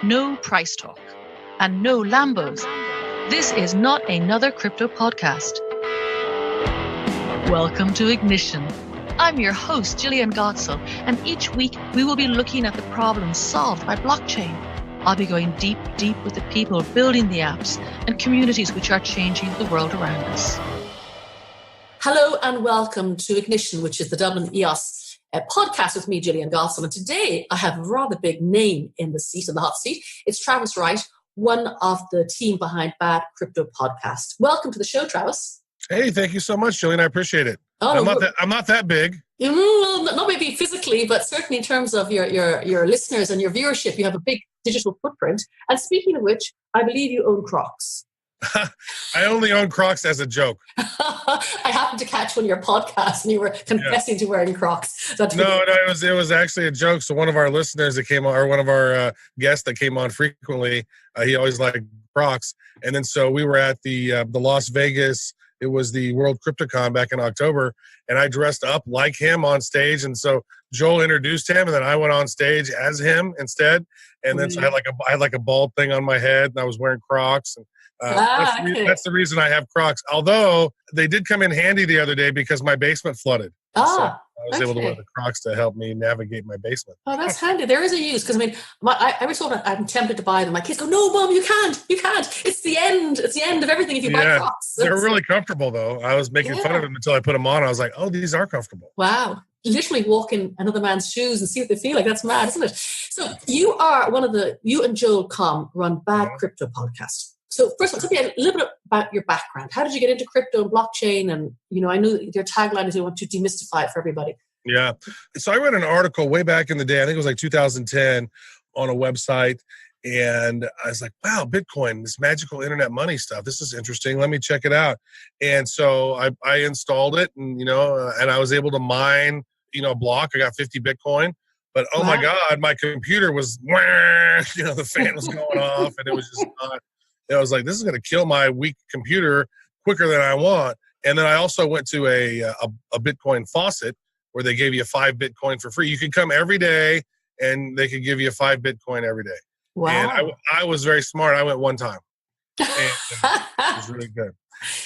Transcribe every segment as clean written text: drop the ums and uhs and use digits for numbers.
No price talk and no Lambos. This is not another crypto podcast. Welcome to Ignition. I'm your host, Jillian, and each week we will be looking at the problems solved by blockchain. I'll be going deep with the people building the apps and communities which are changing the world around us. Hello and welcome to Ignition, which is the Dublin EOS podcast with me, Jillian. And today I have a rather big name in the hot seat. It's Travis Wright, one of the team behind Bad Crypto Podcast. Welcome to the show, Travis. Hey, thank you so much, Jillian. I appreciate it. I'm not that big. Not maybe physically, but certainly in terms of your listeners and your viewership, you have a big digital footprint. And speaking of which, I believe you own Crocs. I only own Crocs as a joke. I happened to catch one of your podcasts and you were confessing to wearing Crocs. It was actually a joke. So one of our listeners that came on, or one of our guests that came on frequently, he always liked Crocs. And then so we were at the Las Vegas. It was the World CryptoCon back in October, and I dressed up like him on stage. And so Joel introduced him, and then I went on stage as him instead. And then so I had like a bald thing on my head, and I was wearing Crocs. And that's the reason I have Crocs. Although they did come in handy the other day because my basement flooded. So I was able to wear the Crocs to help me navigate my basement. Oh, that's handy. There is a use because every so often I'm tempted to buy them. My kids go, "No, Mom, you can't. It's the end. It's the end of everything if you buy Crocs." They're really comfortable though. I was making fun of them until I put them on. I was like, "Oh, these are comfortable." Wow. Literally walk in another man's shoes and see what they feel like. That's mad, isn't it? So you are you and Joel run Bad Crypto Podcast. So first of all, tell me a little bit about your background. How did you get into crypto and blockchain? And, I know your tagline is you want to demystify it for everybody. Yeah. So I read an article way back in the day, I think it was like 2010, on a website. And I was like, wow, Bitcoin, this magical internet money stuff. This is interesting. Let me check it out. And so I installed it and, and I was able to mine, a block. I got 50 Bitcoin. But oh my God, my computer was, the fan was going off and it was just not. I was like, this is going to kill my weak computer quicker than I want. And then I also went to a Bitcoin faucet where they gave you 5 Bitcoin for free. You could come every day and they could give you 5 Bitcoin every day. Wow. And I was very smart. I went one time. And it was really good.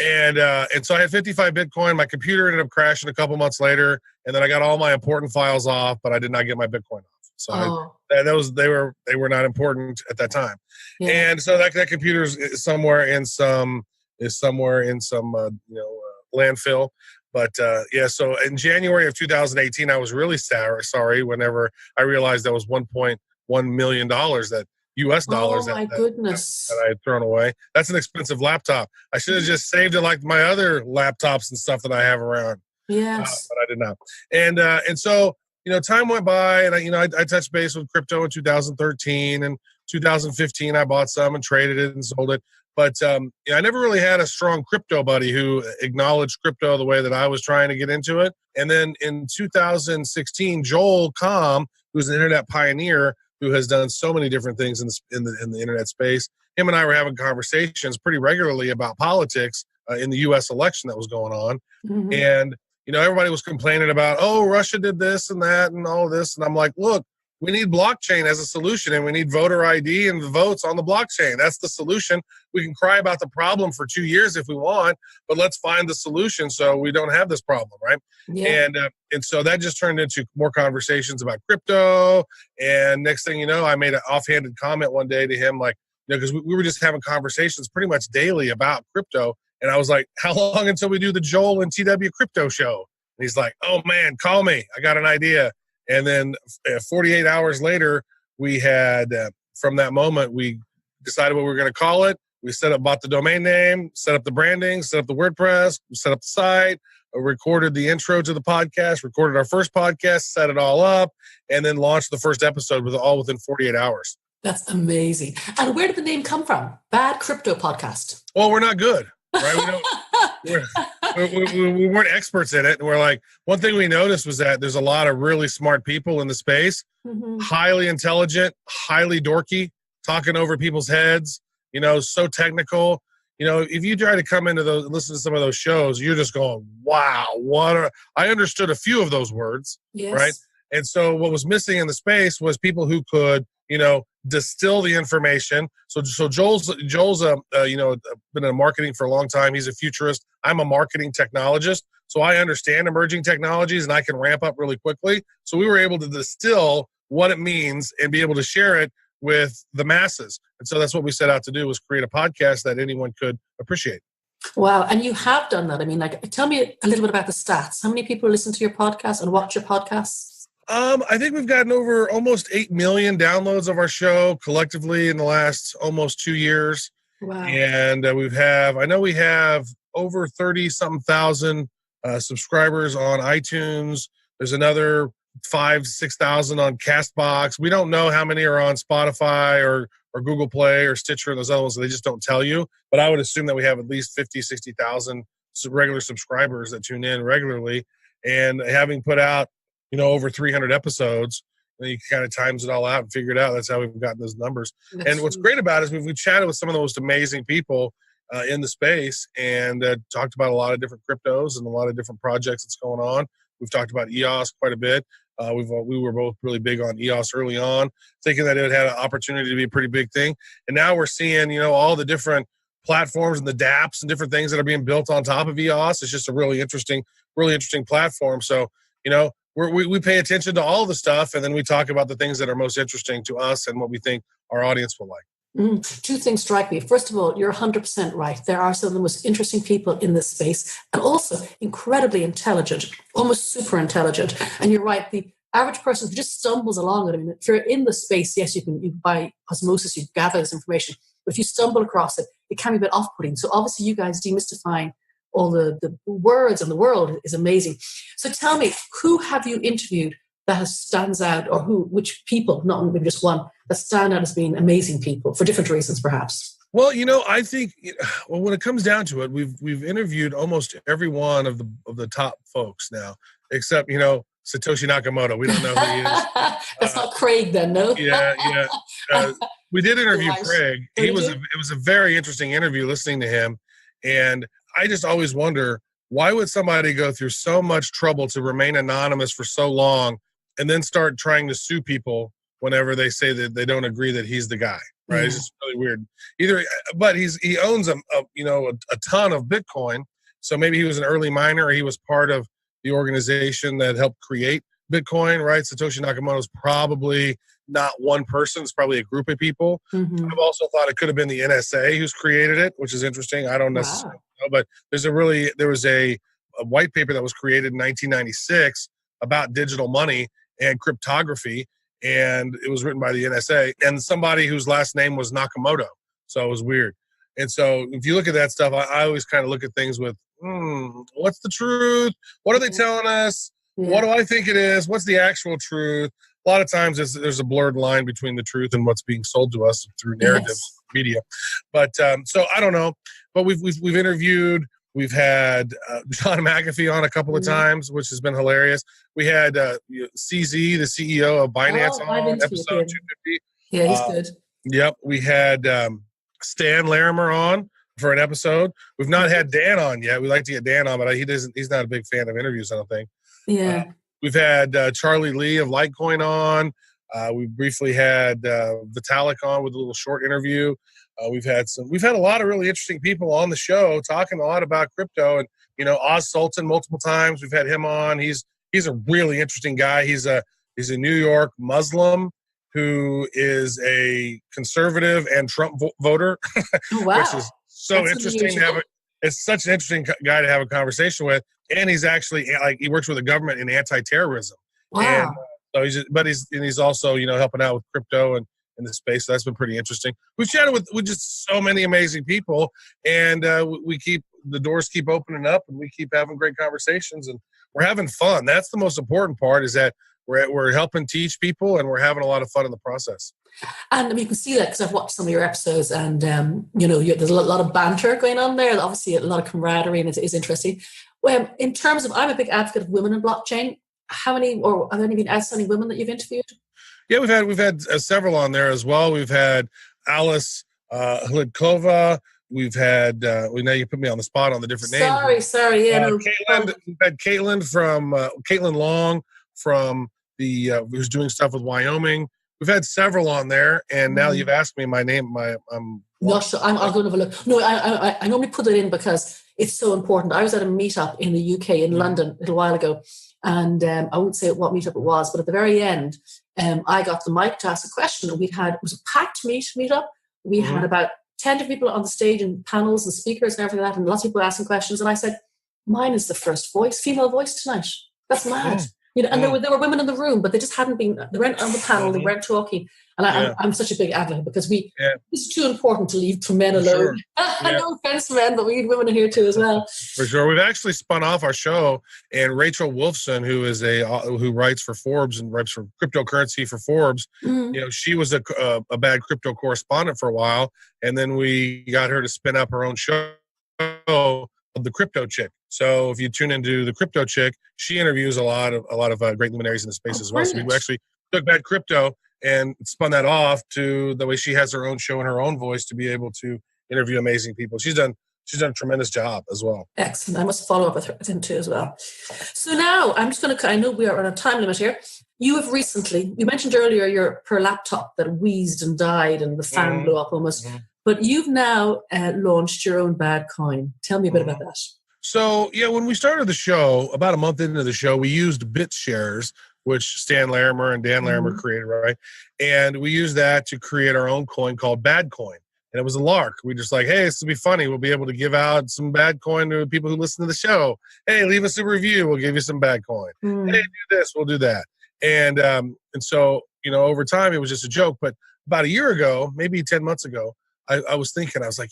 And so I had 55 Bitcoin. My computer ended up crashing a couple months later. And then I got all my important files off, but I did not get my Bitcoin off. So they were not important at that time. Yeah. And so that computer is somewhere in some landfill. But so in January of 2018, I was really sorry whenever I realized that was $1.1 million that US dollars goodness that I had thrown away. That's an expensive laptop. I should have just saved it like my other laptops and stuff that I have around. Yes. But I did not. And so time went by, and I touched base with crypto in 2013, and 2015 I bought some and traded it and sold it. But I never really had a strong crypto buddy who acknowledged crypto the way that I was trying to get into it. And then in 2016, Joel Comm, who's an internet pioneer who has done so many different things in the internet space, him and I were having conversations pretty regularly about politics in the U.S. election that was going on, and everybody was complaining about, oh, Russia did this and that and all of this. And I'm like, look, we need blockchain as a solution, and we need voter ID and the votes on the blockchain. That's the solution. We can cry about the problem for 2 years if we want, but let's find the solution so we don't have this problem, right? Yeah. And so that just turned into more conversations about crypto. And next thing you know, I made an offhanded comment one day to him, like, because we were just having conversations pretty much daily about crypto. And I was like, how long until we do the Joel and TW crypto show? And he's like, oh man, call me. I got an idea. And then 48 hours later, we had, from that moment, we decided what we were going to call it. We bought the domain name, set up the branding, set up the WordPress, set up the site, recorded the intro to the podcast, recorded our first podcast, set it all up, and then launched the first episode within 48 hours. That's amazing. And where did the name come from? Bad Crypto Podcast. Well, we're not good. Right? We weren't experts in it. And we're like, one thing we noticed was that there's a lot of really smart people in the space, highly intelligent, highly dorky, talking over people's heads, so technical. if you try to come into those, listen to some of those shows, you're just going, wow, I understood a few of those words, Yes. right? And so what was missing in the space was people who could, distill the information. So Joel's been in marketing for a long time. He's a futurist. I'm a marketing technologist. So I understand emerging technologies and I can ramp up really quickly. So we were able to distill what it means and be able to share it with the masses. And so that's what we set out to do, was create a podcast that anyone could appreciate. Wow. And you have done that. I mean, tell me a little bit about the stats. How many people listen to your podcast and watch your podcasts? I think we've gotten over almost 8 million downloads of our show collectively in the last almost 2 years. Wow. And we have over 30-something thousand subscribers on iTunes. There's another 5,000-6,000 on CastBox. We don't know how many are on Spotify or Google Play or Stitcher and those other ones. So they just don't tell you. But I would assume that we have at least 50,000-60,000 regular subscribers that tune in regularly. And having put out, over 300 episodes, you kind of times it all out and figure it out. That's how we've gotten those numbers. And what's great about it is we've chatted with some of the most amazing people in the space and talked about a lot of different cryptos and a lot of different projects that's going on. We've talked about EOS quite a bit. We were both really big on EOS early on, thinking that it had an opportunity to be a pretty big thing. And now we're seeing, all the different platforms and the dApps and different things that are being built on top of EOS. It's just a really interesting platform. So, we pay attention to all the stuff, and then we talk about the things that are most interesting to us and what we think our audience will like. Two things strike me. First of all, you're 100% right. There are some of the most interesting people in this space, and also incredibly intelligent, almost super intelligent. And you're right, the average person who just stumbles along it. I mean, if you're in the space, yes, you by osmosis, you gather this information. But if you stumble across it, it can be a bit off-putting. So obviously you guys demystifying all the words in the world is amazing. So tell me, who have you interviewed that stands out, or which people, not maybe just one, that stand out as being amazing people for different reasons, perhaps? Well, I think when it comes down to it, we've interviewed almost every one of the top folks now, except Satoshi Nakamoto. We don't know who he is. That's not Craig, then, no. Yeah. We did interview Craig. It was a very interesting interview listening to him, and I just always wonder, why would somebody go through so much trouble to remain anonymous for so long and then start trying to sue people whenever they say that they don't agree that he's the guy, right? Yeah. It's just really weird. But he owns a ton of Bitcoin, so maybe he was an early miner, or he was part of the organization that helped create Bitcoin, right? Satoshi Nakamoto is probably not one person. It's probably a group of people. Mm-hmm. I've also thought it could have been the NSA who's created it, which is interesting. I don't necessarily know, but there was a white paper that was created in 1996 about digital money and cryptography, and it was written by the NSA and somebody whose last name was Nakamoto. So it was weird. And so if you look at that stuff, I always kind of look at things with, what's the truth? What are they telling us? Yeah. What do I think it is? What's the actual truth? A lot of times there's a blurred line between the truth and what's being sold to us through narrative media. But so I don't know. But we've interviewed. We've had John McAfee on a couple of times, which has been hilarious. We had CZ, the CEO of Binance, on episode 250. Yeah, he's good. Yep. We had Stan Larimer on for an episode. We've not had Dan on yet. We'd like to get Dan on, but he's not a big fan of interviews, I don't think. Yeah. We've had Charlie Lee of Litecoin on. We briefly had Vitalik on with a little short interview. We've had a lot of really interesting people on the show talking a lot about crypto, and Oz Sultan multiple times. We've had him on. He's a really interesting guy. He's a New York Muslim who is a conservative and Trump voter, wow. which is so That's interesting to have. It's such an interesting guy to have a conversation with, and he's actually he works with the government in anti-terrorism. Wow. And he's also helping out with crypto and in the space. So that's been pretty interesting. We've chatted with just so many amazing people, and the doors keep opening up, and we keep having great conversations, and we're having fun. That's the most important part, is that we're helping teach people, and we're having a lot of fun in the process. And you can see that because I've watched some of your episodes, and there's a lot of banter going on there. Obviously, a lot of camaraderie, and it is interesting. In terms of, I'm a big advocate of women in blockchain. How many, or are there any outstanding women that you've interviewed? Yeah, we've had several on there as well. We've had Alice Hlidkova. we've had, now you put me on the spot on the different names. Sorry. Yeah, no. We've had Caitlin from, Caitlin Long from who's doing stuff with Wyoming. We've had several on there, and now you've asked me my name. I'll go and have a look. No, I normally put it in because it's so important. I was at a meetup in the UK in London a little while ago, and I won't say what meetup it was, but at the very end, I got the mic to ask a question, and it was a packed meetup. We had about 10 different people on the stage and panels and speakers and everything like that, and lots of people asking questions. And I said, mine is the first female voice tonight. That's mad. And there were women in the room, but they just hadn't been, they weren't on the panel, they weren't talking. And I'm such a big advocate because it's too important to leave for men alone. Sure. No offense to men, but we need women in here too as well. For sure. We've actually spun off our show, and Rachel Wolfson, who writes for Forbes and writes for cryptocurrency for Forbes, she was a bad crypto correspondent for a while, and then we got her to spin up her own show, The Crypto Chick. So if you tune into The Crypto Chick, she interviews a lot of great luminaries in the space as well. So we actually took Bad Crypto and spun that off to the way she has her own show in her own voice to be able to interview amazing people. She's done a tremendous job as well. Excellent. I must follow up with him too as well. So now I'm just going to, I know we are on a time limit here. You have recently, you mentioned earlier your per laptop that wheezed and died and the fan blew up almost. But you've now launched your own bad coin. Tell me a bit about that. So, when we started the show, about a month into the show, we used BitShares, which Stan Larimer and Dan Larimer created, right? And we used that to create our own coin called Bad Coin. And it was a lark. We just like, hey, this will be funny. We'll be able to give out some bad coin to people who listen to the show. Hey, leave us a review. We'll give you some bad coin. Hey, do this. We'll do that. And so, over time, it was just a joke. But about a year ago, maybe 10 months ago, I was thinking, I was like,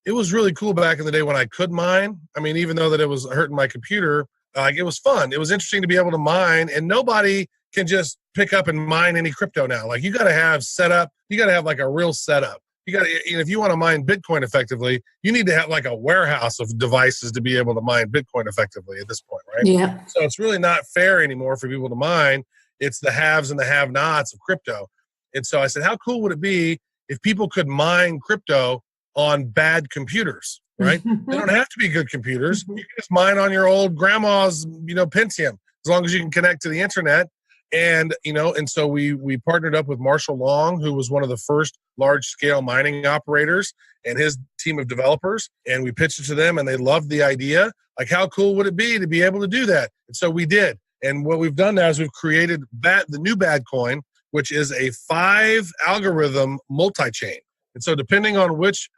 it was really cool back in the day when I could mine. I mean, even though that it was hurting my computer, it was fun. It was interesting to be able to mine, and nobody can just pick up and mine any crypto now. Like, you got to have setup. You got to have like a real setup. You got to, if you want to mine Bitcoin effectively, you need to have like a warehouse of devices to be able to mine Bitcoin effectively at this point, right? Yeah. So it's really not fair anymore for people to mine. It's the haves and the have-nots of crypto. And so I said, how cool would it be if people could mine crypto on bad computers, right? They don't have to be good computers. You can just mine on your old grandma's, Pentium, as long as you can connect to the internet. And, and so we partnered up with Marshall Long, who was one of the first large-scale mining operators, and his team of developers. And we pitched it to them, and they loved the idea. Like, how cool would it be to be able to do that? And so we did. And what we've done now is we've created the new Bad Coin, which is a 5-algorithm multi-chain. And so depending on which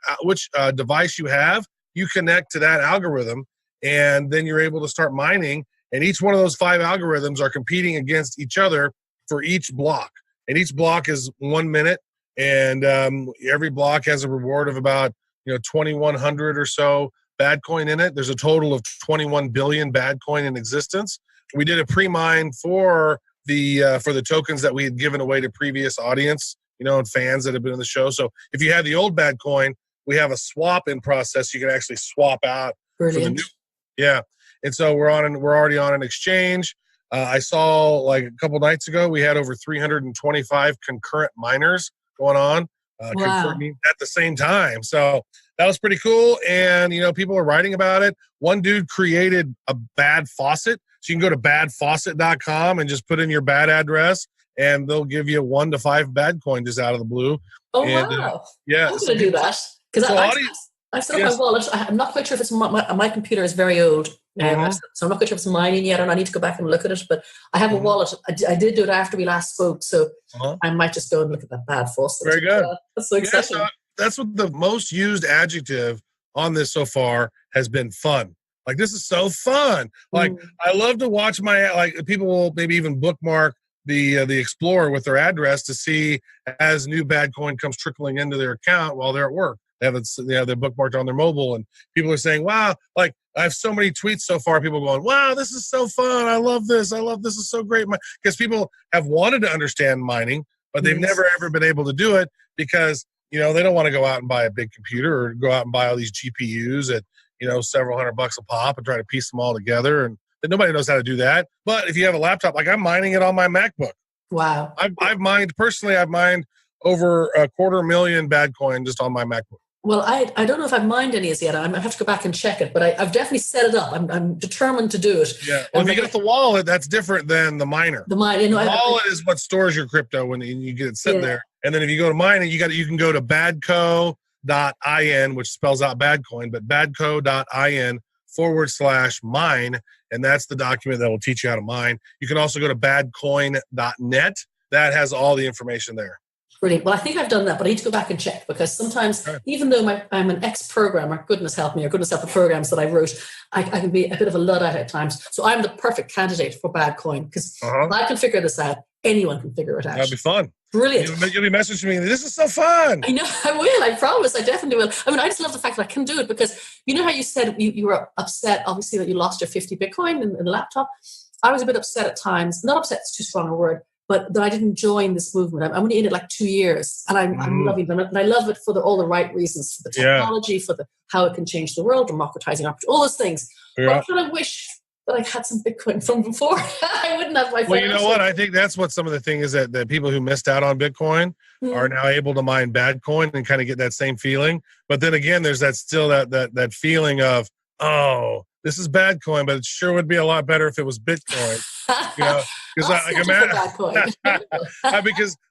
device you have, you connect to that algorithm, and then you're able to start mining. And each one of those 5 algorithms are competing against each other for each block. And each block is 1 minute. And every block has a reward of about 2,100 or so bad coin in it. There's a total of 21 billion bad coin in existence. We did a pre-mine for the tokens that we had given away to previous audience, and fans that have been in the show. So if you have the old bad coin, we have a swap in process. You can actually swap out for the new. Yeah. And so we're already on an exchange. I saw like a couple nights ago, we had over 325 concurrent miners going on concurrently at the same time. So that was pretty cool. And, people are writing about it. One dude created a bad faucet. So you can go to badfaucet.com and just put in your bad address, and they'll give you 1 to 5 bad coin just out of the blue. Oh, and, wow. Yeah. I'm going to do that. Because I set up my wallet. I'm not quite sure if it's my computer is very old. So I'm not quite sure if it's mining yet, and I need to go back and look at it. But I have a wallet. I did do it after we last spoke, so I might just go and look at that bad faucet. Very good. That's so exciting. So that's what the most used adjective on this so far has been: fun. Like, this is so fun. Like, I love to watch people will maybe even bookmark the Explorer with their address to see as new bad coin comes trickling into their account while they're at work. They have it, they're bookmarked on their mobile, and people are saying, wow, like, I have so many tweets so far, people going, wow, this is so fun. I love this. This is so great. Because people have wanted to understand mining, but they've never ever been able to do it because, they don't want to go out and buy a big computer or go out and buy all these GPUs at, several $100 a pop and try to piece them all together. And nobody knows how to do that. But if you have a laptop, like, I'm mining it on my MacBook. Wow. I've mined over 250,000 bad coin just on my MacBook. Well, I don't know if I've mined any as yet. I have to go back and check it, but I've definitely set it up. I'm determined to do it. Yeah. Well, if you get the wallet, that's different than the miner. The mine, the wallet is what stores your crypto when you get it sitting there. And then if you go to mine it, you can go to badco.in, which spells out Badcoin, but badco.in/mine. And that's the document that will teach you how to mine. You can also go to badcoin.net. That has all the information there. Brilliant. Well, I think I've done that, but I need to go back and check because sometimes, even though I'm an ex-programmer, goodness help me, or goodness help the programs that I wrote, I can be a bit of a Luddite at times. So I'm the perfect candidate for Badcoin because if I can figure this out, anyone can figure it out. That'd be fun. Brilliant. You'll be messaging me, this is so fun. I know, I will. I promise. I definitely will. I mean, I just love the fact that I can do it because you know how you said you were upset, obviously, that you lost your 50 Bitcoin in the laptop. I was a bit upset at times. Not upset, it's too strong a word. But that I didn't join this movement. I'm only in it like 2 years, and I'm loving them. And I love it for all the right reasons, for the technology, for how it can change the world, democratizing opportunity, all those things. Yeah. But I kind of wish that I had some Bitcoin from before. I wouldn't have my. Well, you know what? I think that's what some of the thing is that people who missed out on Bitcoin are now able to mine Badcoin and kind of get that same feeling. But then again, there's that feeling of, oh, this is Badcoin, but it sure would be a lot better if it was Bitcoin. You know, because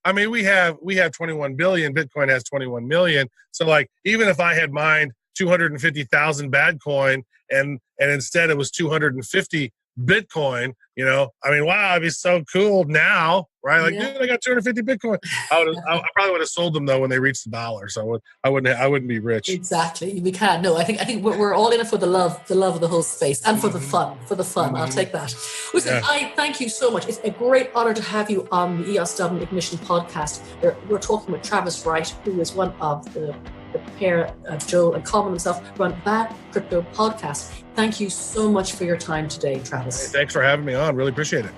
I mean we have 21 billion. Bitcoin has 21 million. So like even if I had mined 250,000 Badcoin and instead it was 250 Bitcoin, you know, I mean, wow, it'd be so cool now, right? Like, dude, I got 250 Bitcoin. I probably would have sold them though when they reached $1. So I wouldn't be rich. Exactly, we can. No, I think we're all in it for the love of the whole space and for the fun. I'll take that. Listen, I thank you so much. It's a great honor to have you on the EOS Dublin Ignition podcast. We're talking with Travis Wright, who is one of the pair, Joel and Colin himself, run Bad Crypto Podcast. Thank you so much for your time today, Travis. Hey, thanks for having me on. Really appreciate it.